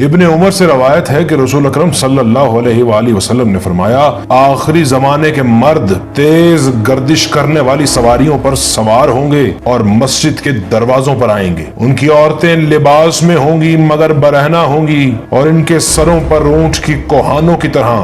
ابن عمر سے روایت ہے کہ رسول اکرم صلی اللہ علیہ وآلہ وسلم نے فرمایا آخری زمانے کے مرد تیز گردش کرنے والی سواریوں پر سوار ہوں گے اور مسجد کے دروازوں پر آئیں گے. ان کی عورتیں لباس میں ہوں گی مگر برہنہ ہوں گی اور ان کے سروں پر اونٹ کی کوہانوں کی طرح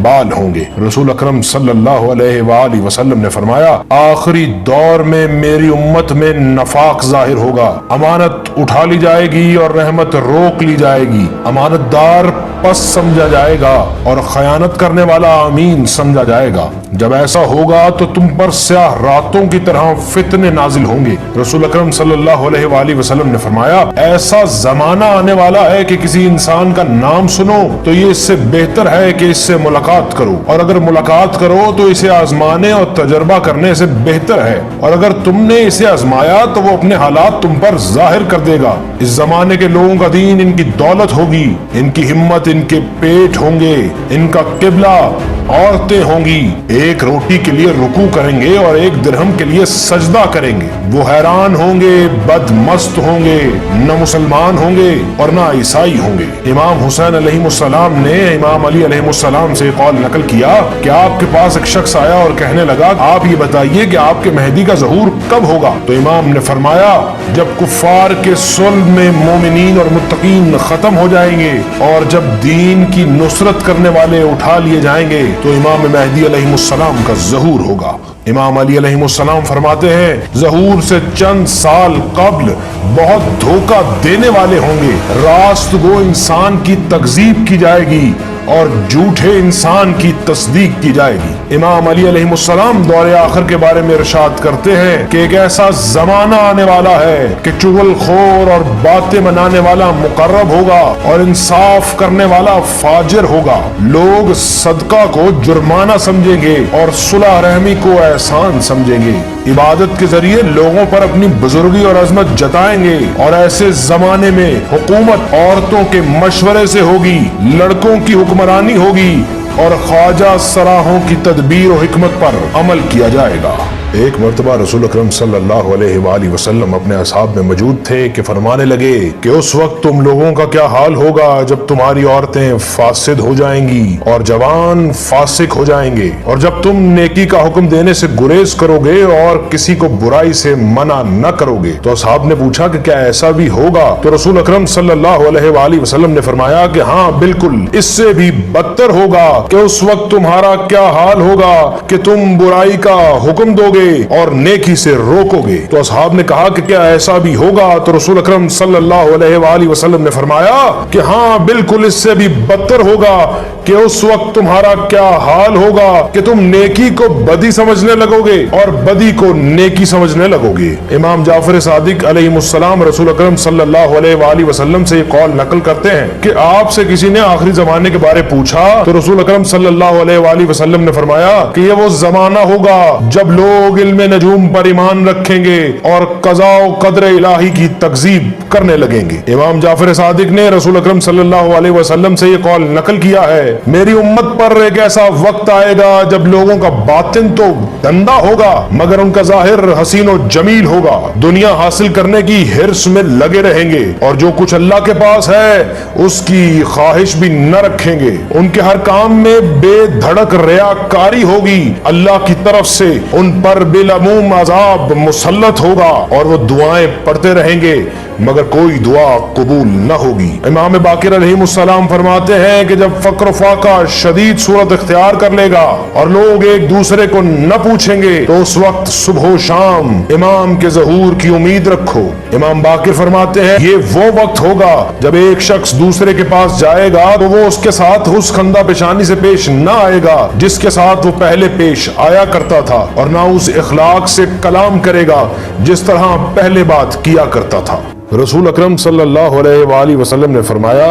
بال ہوں گے. رسول اکرم صلی اللہ علیہ وآلہ وسلم نے فرمایا آخری دور میں میری امت میں نفاق ظاہر ہوگا. امانت اٹھا لی جائے گی اور رحمت روک لی جائے گی. امانت دار پس سمجھا جائے گا اور خیانت کرنے والا امین سمجھا جائے گا. جب ایسا ہوگا تو تم پر سیاہ راتوں کی طرح فتنے نازل ہوں گے. رسول اکرم صلی اللہ علیہ وآلہ وسلم نے فرمایا ایسا زمانہ آنے والا ہے کہ کسی انسان کا نام سنو تو یہ اس سے بہتر ہے کہ اس سے ملاقات کرو، اور اگر ملاقات کرو تو اسے آزمانے اور تجربہ کرنے سے بہتر ہے، اور اگر تم نے اسے آزمایا تو وہ اپنے حالات تم پر ظاہر کر دے گا. اس زمانے کے لوگوں کا دین ان کی دولت ہوگی، ان کی ہمت ان کے پیٹ ہوں گے، ان کا قبلہ عورتیں ہوں گی. ایک روٹی کے لیے رکوع کریں گے اور ایک درہم کے لیے سجدہ کریں گے. وہ حیران ہوں گے، بد مست ہوں گے، نہ مسلمان ہوں گے اور نہ عیسائی ہوں گے. امام حسین علیہ السلام نے امام علی علیہ السلام سے قول نقل کیا کہ آپ کے پاس ایک شخص آیا اور کہنے لگا آپ یہ بتائیے کہ آپ کے مہدی کا ظہور کب ہوگا؟ تو امام نے فرمایا جب کفار کے صلب میں مومنین اور متقین ختم ہو جائیں گے اور جب دین کی نصرت کرنے والے اٹھا لیے جائیں گے تو امام مہدی علیہ السلام کا ظہور ہوگا. امام علی علیہ السلام فرماتے ہیں ظہور سے چند سال قبل بہت دھوکہ دینے والے ہوں گے. راست گو انسان کی تکذیب کی جائے گی اور جھوٹے انسان کی تصدیق کی جائے گی. امام علی علیہ السلام دور آخر کے بارے میں ارشاد کرتے ہیں کہ ایک ایسا زمانہ آنے والا ہے کہ چغل خور اور باتیں منانے والا مقرب ہوگا اور انصاف کرنے والا فاجر ہوگا. لوگ صدقہ کو جرمانہ سمجھیں گے اور صلح رحمی کو احسان سمجھیں گے. عبادت کے ذریعے لوگوں پر اپنی بزرگی اور عظمت جتائیں گے، اور ایسے زمانے میں حکومت عورتوں کے مشورے سے ہوگی، لڑکوں کی حکمرانی ہوگی اور خواجہ سراہوں کی تدبیر و حکمت پر عمل کیا جائے گا. ایک مرتبہ رسول اکرم صلی اللہ علیہ وآلہ وسلم اپنے اصحاب میں موجود تھے کہ فرمانے لگے کہ اس وقت تم لوگوں کا کیا حال ہوگا جب تمہاری عورتیں فاسد ہو جائیں گی اور جوان فاسق ہو جائیں گے، اور جب تم نیکی کا حکم دینے سے گریز کرو گے اور کسی کو برائی سے منع نہ کرو گے. تو اصحاب نے پوچھا کہ کیا ایسا بھی ہوگا؟ تو رسول اکرم صلی اللہ علیہ وآلہ وسلم نے فرمایا کہ ہاں بالکل، اس سے بھی بدتر ہوگا کہ اس وقت تمہارا کیا حال ہوگا کہ تم برائی کا حکم دو گے اور نیکی سے روکو گے. تو اصحاب نے کہا کہ کیا ایسا بھی ہوگا؟ تو رسول اکرم صلی اللہ علیہ وآلہ وسلم نے فرمایا کہ ہاں بالکل، اس سے بھی بدتر ہوگا کہ اس وقت تمہارا کیا حال ہوگا کہ تم نیکی کو بدی سمجھنے لگو گے اور بدی کو نیکی سمجھنے لگو گے. امام جعفر صادق علیہ السلام رسول اکرم صلی اللہ علیہ وآلہ وسلم سے یہ قول نقل کرتے ہیں کہ آپ سے کسی نے آخری زمانے کے بارے پوچھا تو رسول اکرم صلی اللہ علیہ وآلہ وسلم نے فرمایا کہ یہ وہ زمانہ ہوگا جب لوگ علم نجوم پر ایمان رکھیں گے اور قضاء و قدر الہی کی تکذیب کرنے لگیں گے. امام جعفر صادق نے رسول اکرم صلی اللہ علیہ وسلم سے یہ قول نقل کیا ہے میری امت پر ایک ایسا وقت آئے گا جب لوگوں کا باطن تو گندا ہوگا مگر ان کا ظاہر حسین و جمیل ہوگا. دنیا حاصل کرنے کی ہرس میں لگے رہیں گے اور جو کچھ اللہ کے پاس ہے اس کی خواہش بھی نہ رکھیں گے. ان کے ہر کام میں بے دھڑک ریاکاری ہوگی. اللہ کی طرف سے ان پر بالعموم عذاب مسلط ہوگا اور وہ دعائیں پڑھتے رہیں گے مگر کوئی دعا قبول نہ ہوگی. امام باقر علیہ السلام فرماتے ہیں کہ جب فقر و فاقہ شدید صورت اختیار کر لے گا اور لوگ ایک دوسرے کو نہ پوچھیں گے تو اس وقت صبح و شام امام کے ظہور کی امید رکھو. امام باقر فرماتے ہیں یہ وہ وقت ہوگا جب ایک شخص دوسرے کے پاس جائے گا تو وہ اس کے ساتھ اس خندہ پیشانی سے پیش نہ آئے گا جس کے ساتھ وہ پہلے پیش آیا کرتا تھا، اور نہ اس اخلاق سے کلام کرے گا جس طرح پہلے بات کیا کرتا تھا. رسول اکرم صلی اللہ علیہ وآلہ وسلم نے فرمایا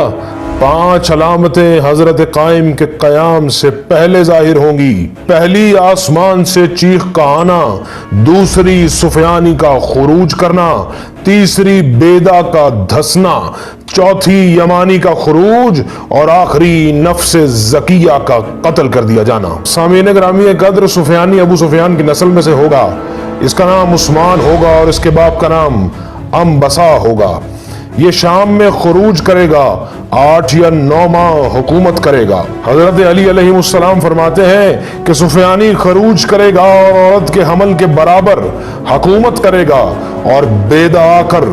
5 علامتیں حضرت قائم کے قیام سے پہلے ظاہر ہوں گی. پہلی آسمان سے چیخ کا آنا، دوسری سفیانی کا خروج کرنا، تیسری بیدا کا دھسنا، چوتھی یمانی کا خروج اور آخری نفس زکیہ کا قتل کر دیا جانا. سامعین گرامی قدر، سفیانی ابو سفیان کی نسل میں سے ہوگا. اس کا نام عثمان ہوگا اور اس کے باپ کا نام انبسا ہوگا. یہ شام میں خروج کرے گا، 8 یا 9 ماہ حکومت کرے گا۔ حضرت علی علیہ السلام فرماتے ہیں کہ سفیانی خروج کرے گا اور عورت کے حمل کے برابر حکومت کرے گا اور بیدا آ کر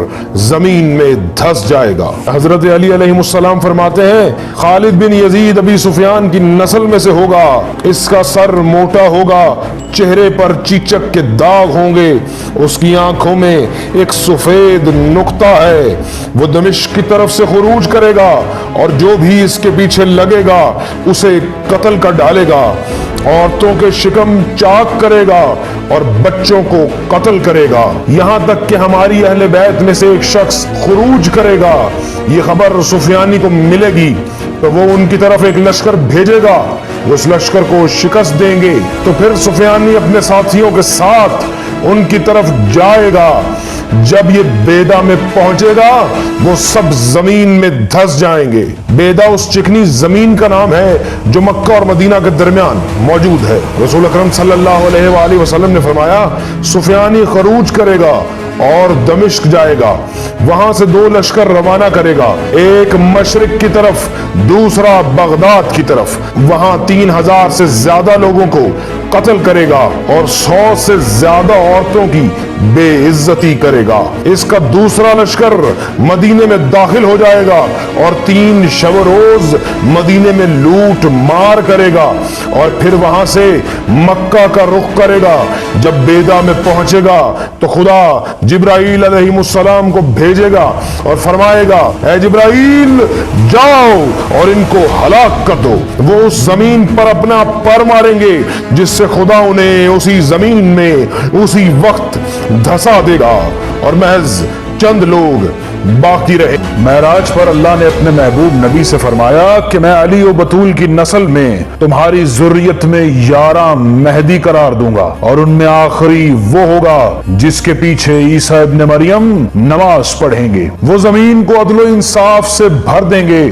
زمین میں دھس جائے گا۔ حضرت علی علیہ السلام فرماتے ہیں خالد بن یزید ابی سفیان کی نسل میں سے ہوگا، اس کا سر موٹا ہوگا، چہرے پر چیچک کے داغ ہوں گے، اس کی آنکھوں میں ایک سفید نقطہ ہے، وہ دمشق کی طرف سے خروج کرے گا اور جو بھی اس کے پیچھے لگے گا اسے قتل کر ڈالے گا، عورتوں کے شکم چاک کرے گا اور بچوں کو قتل کرے گا، یہاں تک کہ ہماری اہل بیت میں سے ایک شخص خروج کرے گا۔ یہ خبر سفیانی کو ملے گی تو وہ ان کی طرف ایک لشکر بھیجے گا، اس لشکر کو شکست دیں گے تو پھر سفیانی اپنے ساتھیوں کے ساتھ ان کی طرف جائے گا۔ جب یہ بیدا میں پہنچے گا وہ سب زمین میں دھس جائیں گے۔ بیدا اس چکنی زمین کا نام ہے جو مکہ اور مدینہ کے درمیان موجود ہے۔ رسول اکرم صلی اللہ علیہ وآلہ وسلم نے فرمایا سفیانی خروج کرے گا اور دمشق جائے گا، وہاں سے 2 لشکر روانہ کرے گا، ایک مشرق کی طرف دوسرا بغداد کی طرف، وہاں 3000 سے زیادہ لوگوں کو قتل کرے گا اور 100 سے زیادہ عورتوں کی بے عزتی کرے گا۔ اس کا دوسرا لشکر مدینے میں داخل ہو جائے گا اور 3 شب و روز مدینے میں لوٹ مار کرے گا اور پھر وہاں سے مکہ کا رخ کرے گا۔ جب بیدا میں پہنچے گا تو خدا جبرائیل علیہ السلام کو بھیجے گا اور فرمائے گا اے جبرائیل جاؤ اور ان کو ہلاک کر دو۔ وہ اس زمین پر اپنا پر ماریں گے جس سے خدا انہیں اسی زمین میں اسی وقت دھسا دے گا اور محض چند لوگ باقی رہے۔ معراج پر اللہ نے اپنے محبوب نبی سے فرمایا کہ میں علی و بطول کی نسل میں تمہاری ذریت میں 11 مہدی قرار دوں گا اور ان میں آخری وہ ہوگا جس کے پیچھے عیسیٰ ابن مریم نماز پڑھیں گے۔ وہ زمین کو عدل و انصاف سے بھر دیں گے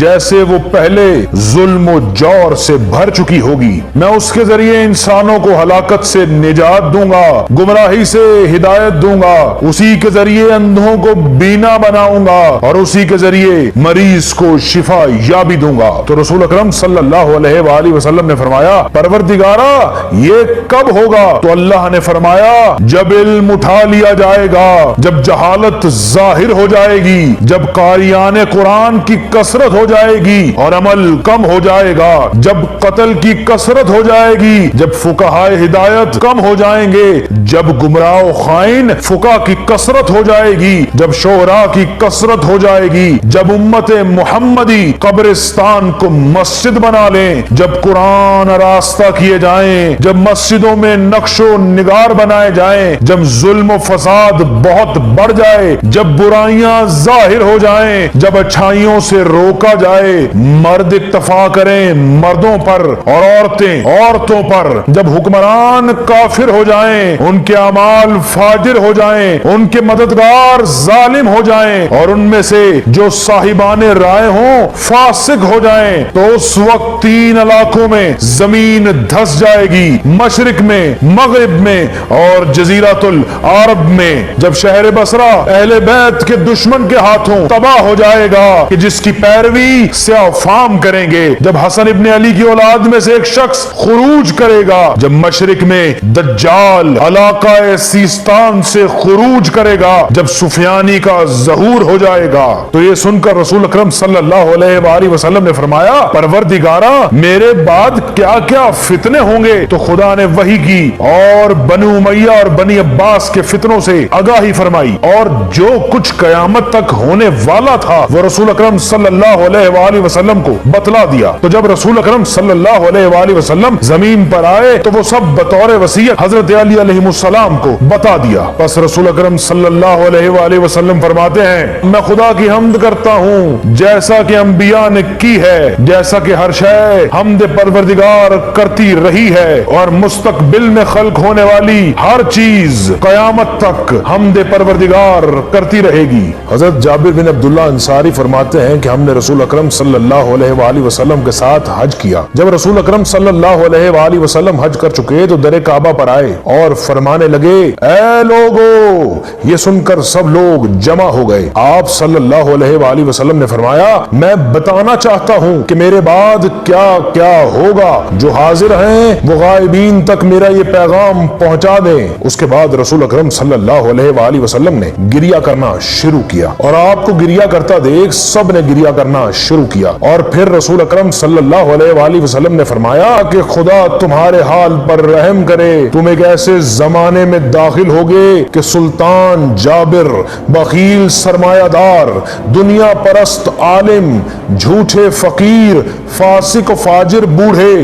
جیسے وہ پہلے ظلم و جور سے بھر چکی ہوگی۔ میں اس کے ذریعے انسانوں کو ہلاکت سے نجات دوں گا، گمراہی سے ہدایت دوں گا، اسی کے ذریعے اندھوں کو بینا بناؤں گا اور اسی کے ذریعے مریض کو شفا یابی دوں گا۔ تو رسول اکرم صلی اللہ علیہ وآلہ وسلم نے فرمایا پروردگارا یہ کب ہوگا؟ تو اللہ نے فرمایا جب علم اٹھا لیا جائے گا، جب جہالت ظاہر ہو جائے گی، جب قاریان قرآن کی کثرت ہو جائے گی اور عمل کم ہو جائے گا، جب قتل کی کثرت ہو جائے گی، جب فقہائے ہدایت کم ہو جائیں گے، جب گمراہ و خائن فقہ کی کثرت ہو جائے گی، جب شعراء کی کثرت ہو جائے گی، جب امت محمدی قبرستان کو مسجد بنا لیں، جب قرآن راستہ کیے جائیں، جب مسجدوں میں نقش و نگار بنائے جائیں، جب ظلم و فساد بہت بڑھ جائے، جب برائیاں ظاہر ہو جائیں، جب اچھائیوں سے روکا جائے، مرد اکتفا کریں مردوں پر اور عورتیں عورتوں پر، جب حکمران کافر ہو جائیں، ان کے اعمال فاجر ہو جائیں، ان کے مددگار ظالم ہو جائیں اور ان میں سے جو صاحبان رائے ہوں فاسق ہو جائیں، تو اس وقت 3 علاقوں میں زمین دھس جائے گی، مشرق میں، مغرب میں اور جزیرۃ العرب میں۔ جب شہر بصرہ اہل بیت کے دشمن کے ہاتھوں تباہ ہو جائے گا کہ جس کی پیروی سیاہ فام کریں گے، جب حسن ابن علی کی اولاد میں سے ایک شخص خروج کرے گا، جب مشرق میں دجال علاقہ سیستان سے خروج کرے گا، جب سفیانی کا ظہور ہو جائے گا۔ تو یہ سن کر رسول اکرم صلی اللہ علیہ وآلہ وسلم نے فرمایا پروردگارا میرے بعد کیا کیا فتنے ہوں گے؟ تو خدا نے وحی کی اور بنو امیہ اور بنی عباس کے فتنوں سے آگاہی فرمائی اور جو کچھ قیامت تک ہونے والا تھا وہ رسول اکرم صلی اللہ علیہ وآلہ وسلم کو بتلا دیا۔ تو جب رسول اکرم صلی اللہ علیہ وآلہ وسلم زمین پر آئے تو وہ سب بطور وصیت حضرت علی علیہ السلام کو بتا دیا۔ بس رسول اکرم صلی اللہ علیہ وآلہ وسلم فرماتے ہیں میں خدا کی حمد کرتا ہوں جیسا کہ انبیاء نے کی ہے، جیسا کہ ہر شے حمد پروردگار کرتی رہی ہے اور مستقبل میں خلق ہونے والی ہر چیز قیامت تک حمد پروردگار کرتی رہے گی۔ حضرت جابر بن عبداللہ انصاری فرماتے ہیں کہ ہم نے رسول اکرم صلی اللہ علیہ وآلہ وسلم کے ساتھ حج کیا۔ جب رسول اکرم صلی اللہ علیہ وآلہ وسلم حج کر چکے تو در کعبہ پر آئے اور فرمانے لگے اے لوگو، یہ سن کر سب لوگ جمع ہو ہو گئے۔ آپ صلی اللہ علیہ وآلہ وسلم نے فرمایا میں بتانا چاہتا ہوں کہ میرے بعد کیا کیا ہوگا، جو حاضر ہیں وہ غائبین تک میرا یہ پیغام پہنچا دیں۔ اس کے بعد رسول اکرم صلی اللہ علیہ وآلہ وسلم نے گریہ کرنا شروع کیا، اور آپ کو گریہ کرتا دیکھ سب نے گریہ کرنا شروع کیا۔ اور پھر رسول اکرم صلی اللہ علیہ وآلہ وسلم نے فرمایا کہ خدا تمہارے حال پر رحم کرے، تم ایک ایسے زمانے میں داخل ہوگے کہ سلطان جابر، بخیل سرمایہ دار، دنیا پرست عالم، جھوٹے فقیر، فاسق و فاجر بوڑھے،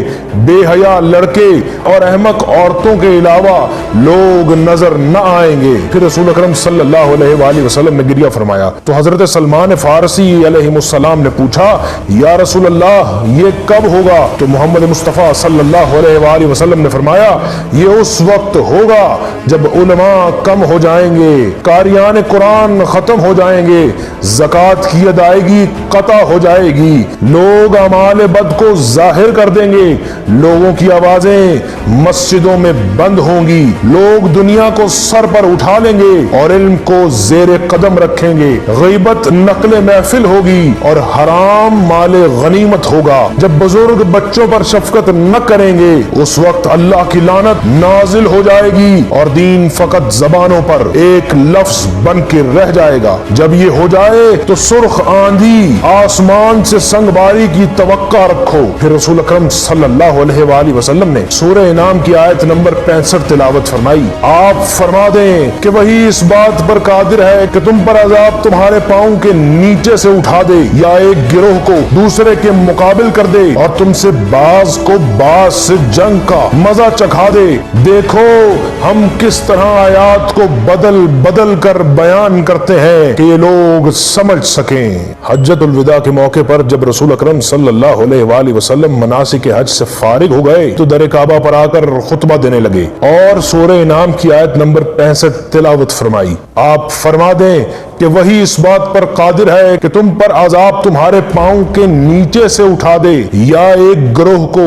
بے حیا لڑکے اور احمق عورتوں کے علاوہ لوگ نظر نہ آئیں گے۔ پھر رسول اکرم صلی اللہ علیہ وآلہ وسلم نے گریہ فرمایا تو حضرت سلمان فارسی علیہ السلام نے پوچھا یا رسول اللہ یہ کب ہوگا؟ تو محمد مصطفیٰ صلی اللہ علیہ وآلہ وسلم نے فرمایا یہ اس وقت ہوگا جب علماء کم ہو جائیں گے، قاریان قرآن ختم ہو جائیں گے، زکوٰۃ کی ادائیگی قطع ہو جائے گی، لوگ اعمال بد کو ظاہر کر دیں گے، لوگوں کی آوازیں مسجدوں میں بند ہوں گی، لوگ دنیا کو سر پر اٹھا لیں گے اور علم کو زیر قدم رکھیں گے، غیبت نقل محفل ہوگی اور حرام مال غنیمت ہوگا، جب بزرگ بچوں پر شفقت نہ کریں گے اس وقت اللہ کی لعنت نازل ہو جائے گی اور دین فقط زبانوں پر ایک لفظ بن کے رہ جائے گا۔ جب یہ ہو جائے تو سرخ آندھی آسمان سے سنگ باری کی توقع رکھو۔ پھر رسول اکرم صلی اللہ علیہ وآلہ وسلم نے سورہ انعام کی آیت نمبر 65 تلاوت فرمائی۔ آپ فرما دیں کہ وہی اس بات پر قادر ہے کہ تم پر عذاب تمہارے پاؤں کے نیچے سے اٹھا دے یا ایک گروہ کو دوسرے کے مقابل کر دے اور تم سے بعض کو بعض سے جنگ کا مزہ چکھا دے۔ دیکھو ہم کس طرح آیات کو بدل بدل کر بیان کرتے ہیں کہ یہ لوگ سمجھ سکیں۔ حجۃ الوداع کے موقع پر جب رسول اکرم صلی اللہ علیہ وآلہ وسلم مناسک حج سے فارغ ہو گئے تو در کعبہ پر آ کر خطبہ دینے لگے اور سورہ انعام کی آیت نمبر 65 تلاوت فرمائی۔ آپ فرما دیں کہ وہی اس بات پر قادر ہے کہ تم پر عذاب تمہارے پاؤں کے نیچے سے اٹھا دے یا ایک گروہ کو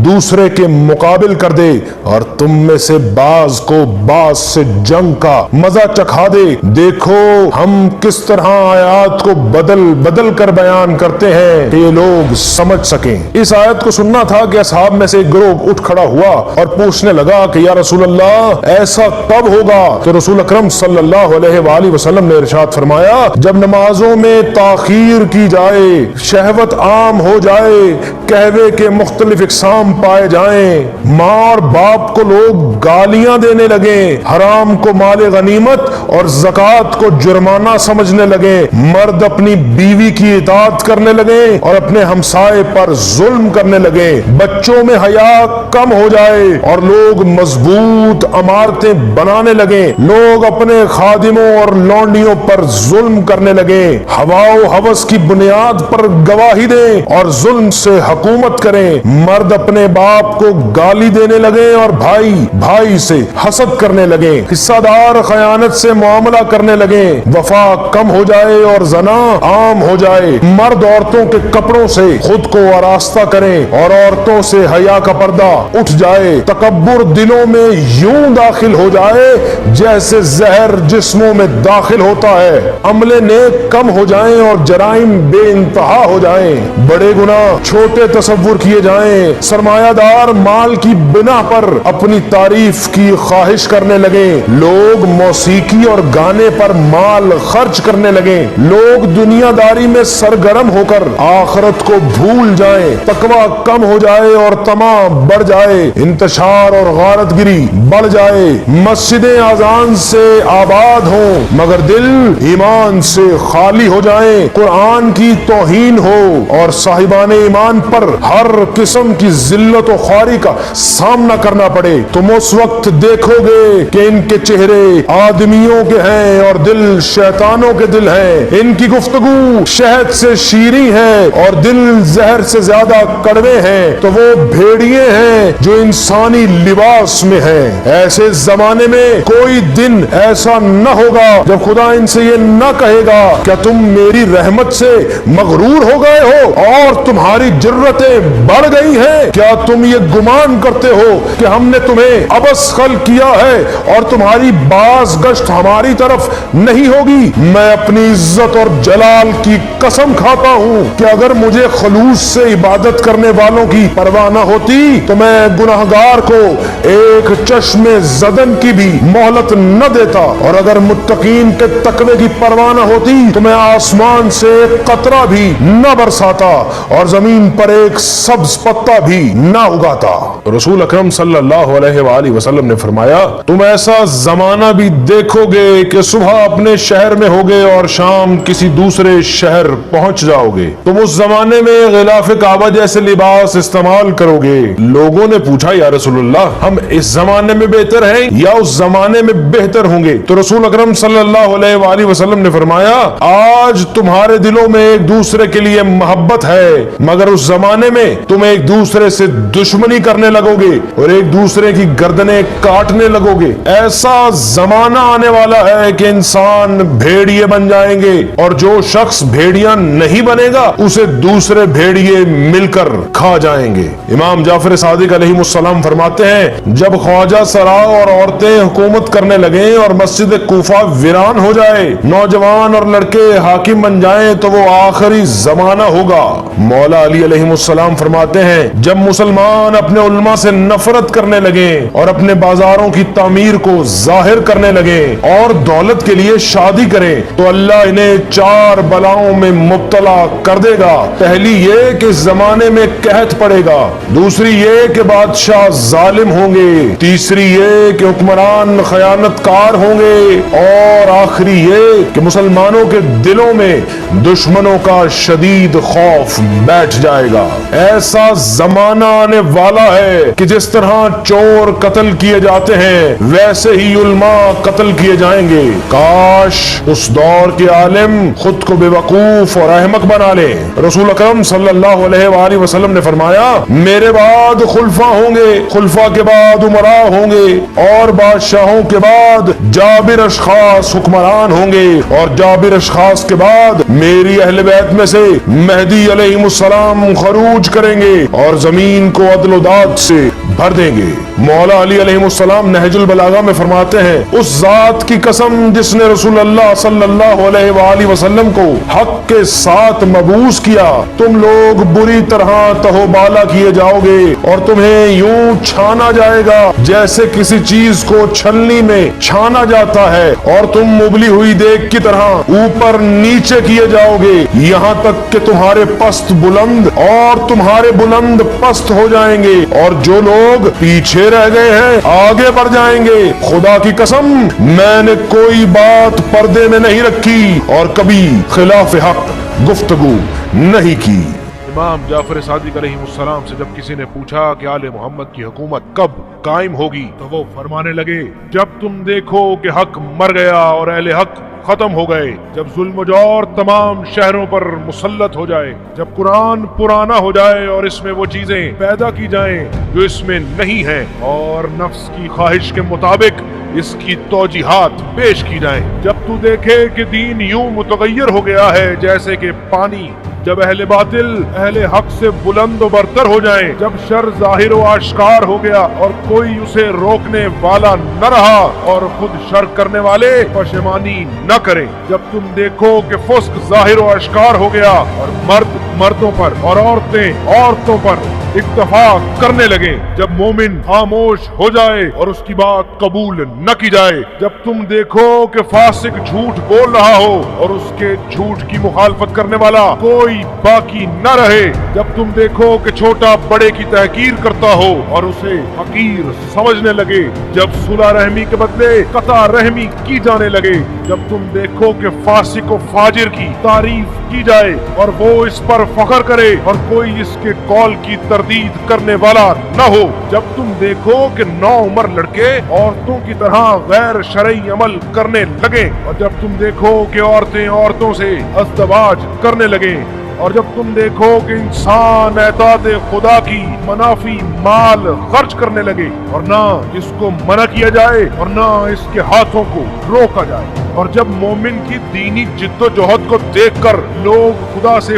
دوسرے کے مقابل کر دے اور تم میں سے بعض کو بعض سے جنگ کا مزہ چکھا دے۔ دیکھو ہم کس طرح آیات کو بدل بدل کر بیان کرتے ہیں کہ یہ لوگ سمجھ سکیں۔ اس آیت کو سننا تھا کہ اصحاب میں سے ایک گروہ اٹھ کھڑا ہوا اور پوچھنے لگا کہ یا رسول اللہ ایسا کب ہوگا؟ تو رسول اکرم صلی اللہ علیہ وآلہ وسلم نے ارشاد فرمایا جب نمازوں میں تاخیر کی جائے، شہوت عام ہو جائے، قہوے کے مختلف اقسام پائے جائیں، ماں اور باپ کو لوگ گالیاں دینے لگیں، حرام کو مال غنیمت اور زکوٰۃ کو جرمانہ سمجھنے لگیں، مرد اپنی بیوی کی اطاعت کرنے لگیں اور اپنے ہمسائے پر ظلم کرنے لگیں، بچوں میں حیا کم ہو جائے اور لوگ مضبوط عمارتیں بنانے لگیں، لوگ اپنے خادموں اور لونڈیوں پر ظلم کرنے لگیں، ہوا و ہوس کی بنیاد پر گواہی دیں اور ظلم سے حکومت کریں، مرد اپنے باپ کو گالی دینے لگیں اور بھائی بھائی سے حسد کرنے لگیں، حصہ دار خیانت سے معاملہ کرنے لگیں، وفا کم ہو جائے اور زنا عام ہو جائے، مرد عورتوں کے کپڑوں سے خود کو آراستہ کریں اور عورتوں سے حیا کا پردہ اٹھ جائے، تکبر دلوں میں یوں داخل ہو جائے جیسے زہر جسموں میں داخل ہوتا ہے، عمل نیک کم ہو جائیں اور جرائم بے انتہا ہو جائیں، بڑے گناہ چھوٹے تصور کیے جائیں، سرمایہ دار مال کی بنا پر اپنی تعریف کی خواہش کرنے لگیں، لوگ موسیقی اور گانے پر مال خرچ کرنے لگیں، لوگ دنیا داری میں سرگرم ہو کر آخرت کو بھول جائیں، تقوی کم ہو جائے اور طمع بڑھ جائے، انتشار اور غارت گری بڑھ جائے، مسجدیں اذان سے آباد ہوں مگر دل ایمان سے خالی ہو جائیں، قرآن کی توہین ہو اور صاحبان ایمان پر ہر قسم کی ذلت و خواری کا سامنا کرنا پڑے، تم اس وقت دیکھو گے کہ ان کے چہرے آدمیوں کے ہیں اور دل شیطانوں کے دل ہیں، ان کی گفتگو شہد سے شیریں ہے اور دل زہر سے زیادہ کڑوے ہیں، تو وہ بھیڑیے ہیں جو انسانی لباس میں ہیں۔ ایسے زمانے میں کوئی دن ایسا نہ ہوگا جب خدا ان سے یہ نہ کہے گا کیا تم میری رحمت سے مغرور ہو گئے ہو اور اور تمہاری جرتیں بڑھ گئی ہیں؟ کیا تم یہ گمان کرتے ہو کہ ہم نے تمہیں عبث خلق کیا ہے اور تمہاری باز گشت ہماری طرف نہیں ہوگی؟ میں اپنی عزت اور جلال کی قسم کھاتا ہوں کہ اگر مجھے خلوص سے عبادت کرنے والوں کی پرواہ نہ ہوتی تو میں گناہگار کو ایک چشم زدن کی بھی مہلت نہ دیتا، اور اگر متقین کے تقوی کی پرواہ نہ ہوتی تو میں آسمان سے ایک قطرہ بھی نہ برساتا اور زمین پر ایک سبز پتا بھی نہ اگاتا۔ رسول اکرم صلی اللہ علیہ وآلہ وسلم نے فرمایا، تم ایسا زمانہ بھی دیکھو گے کہ صبح اپنے شہر میں ہوگے اور شام کسی دوسرے شہر پہنچ جاؤ گے، تم اس زمانے میں غلاف کعبہ جیسے لباس استعمال کرو گے۔ لوگوں نے پوچھا، یا رسول اللہ، ہم اس زمانے میں بہتر ہیں یا اس زمانے میں بہتر ہوں گے؟ تو رسول اکرم صلی اللہ علیہ وآلہ وسلم نے فرمایا، آج تمہارے دلوں میں ایک دوسرے کے لیے محبت ہے، مگر اس زمانے میں تم ایک دوسرے سے دشمنی کرنے لگو گے اور ایک دوسرے کی گردنیں کاٹنے لگو گے۔ ایسا زمانہ آنے والا ہے کہ انسان بھیڑیے بن جائیں گے، اور جو شخص بھیڑیا نہیں بنے گا اسے دوسرے بھیڑیے مل کر کھا جائیں گے۔ امام جعفر صادق علیہ السلام فرماتے ہیں، جب خواجہ سرا اور عورتیں حکومت کرنے لگیں اور مسجد کوفہ ویران ہو جائے، نوجوان اور لڑکے حاکم بن جائیں، تو وہ آخری زمانہ ہوگا۔ مولا علی علیہ السلام فرماتے ہیں، جب مسلمان اپنے علماء سے نفرت کرنے لگیں اور اپنے بازاروں کی تعمیر کو ظاہر کرنے لگیں اور دولت کے لیے شادی کریں تو اللہ انہیں 4 بلاؤں میں مبتلا کر دے گا۔ پہلی یہ کہ اس زمانے میں قحط پڑے گا، دوسری یہ کہ بادشاہ ظالم ہوں گے، تیسری یہ کہ حکمران خیانت کار ہوں گے، اور آخری یہ کہ مسلمانوں کے دلوں میں دشمنوں کا شدید خوف بیٹھ جائے گا۔ ایسا زمانہ آنے والا ہے کہ جس طرح چور قتل کیے جاتے ہیں ویسے ہی علماء قتل کیے جائیں گے۔ کاش اس دور کے عالم خود کو بے وقوف اور احمق بنا لیں۔ رسول اکرم صلی اللہ علیہ وآلہ وسلم نے فرمایا، میرے بعد خلفاء ہوں گے، خلفاء کے بعد عمراء ہوں گے، اور بادشاہوں کے بعد جابر اشخاص حکمران ہوں گے، اور جابر اشخاص کے بعد میری اہل بیت میں سے مہدی علیہ السلام خروج کریں گے اور زمین کو عدل و داد سے بھر دیں گے۔ مولا علی علیہ السلام نہج البلاغہ میں فرماتے ہیں، اس ذات کی قسم جس نے رسول اللہ صلی اللہ علیہ وآلہ وسلم کو حق کے ساتھ مبعوث کیا، تم لوگ بری طرح تہو بالا کیے جاؤ گے اور تمہیں یوں چھانا جائے گا جیسے کسی چیز کو چھلنی میں چھانا جاتا ہے، اور تم مبلی ہوئی دیگ کی طرح اوپر نیچے کیے جاؤ گے، یہاں تک کہ تمہارے پست بلند اور تمہارے بلند پست ہو جائیں گے، اور جو لوگ پیچھے رہ گئے ہیں آگے بڑھ جائیں گے۔ خدا کی قسم میں نے کوئی بات پردے میں نہیں رکھی اور کبھی خلاف حق گفتگو نہیں کی۔ امام جعفر صادق علیہ السلام سے جب کسی نے پوچھا کہ آل محمد کی حکومت کب قائم ہوگی تو وہ فرمانے لگے، جب تم دیکھو کہ حق مر گیا اور اہل حق ختم ہو گئے، جب ظلم و جور تمام شہروں پر مسلط ہو جائے، جب قرآن پرانا ہو جائے اور اس میں وہ چیزیں پیدا کی جائیں جو اس میں نہیں ہیں، اور نفس کی خواہش کے مطابق اس کی توجیحات پیش کی جائیں، جب تو دیکھے کہ دین یوں متغیر ہو گیا ہے جیسے کہ پانی، جب اہل باطل اہل حق سے بلند و برتر ہو جائیں، جب شر ظاہر و آشکار ہو گیا اور کوئی اسے روکنے والا نہ رہا اور خود شر کرنے والے پشیمانی نہ کریں، جب تم دیکھو کہ فسق ظاہر و آشکار ہو گیا اور مرد مردوں پر اور عورتیں عورتوں پر اکتفا کرنے لگے، جب مومن خاموش ہو جائے اور اس کی بات قبول نہ کی جائے، جب تم دیکھو کہ فاسق جھوٹ بول رہا ہو اور اس کے جھوٹ کی مخالفت کرنے والا کوئی باقی نہ رہے، جب تم دیکھو کہ چھوٹا بڑے کی تحقیر کرتا ہو اور اسے حقیر سمجھنے لگے، جب صلح رحمی کے بدلے قطع رحمی کی جانے لگے، جب تم دیکھو کہ فاسق و فاجر کی تعریف کی جائے اور وہ اس پر فخر کرے اور کوئی اس کے قول کی تردید کرنے والا نہ ہو، جب تم دیکھو کہ نوعمر لڑکے عورتوں کی طرح غیر شرعی عمل کرنے لگے، اور جب تم دیکھو کہ عورتیں عورتوں سے ازدواج کرنے لگیں، اور جب تم دیکھو کہ انسان اطاعت خدا کی منافی مال خرچ کرنے لگے اور نہ اس کو منع کیا جائے اور نہ اس کے ہاتھوں کو روکا جائے، اور جب مومن کی دینی جد و جہد کو دیکھ کر لوگ خدا سے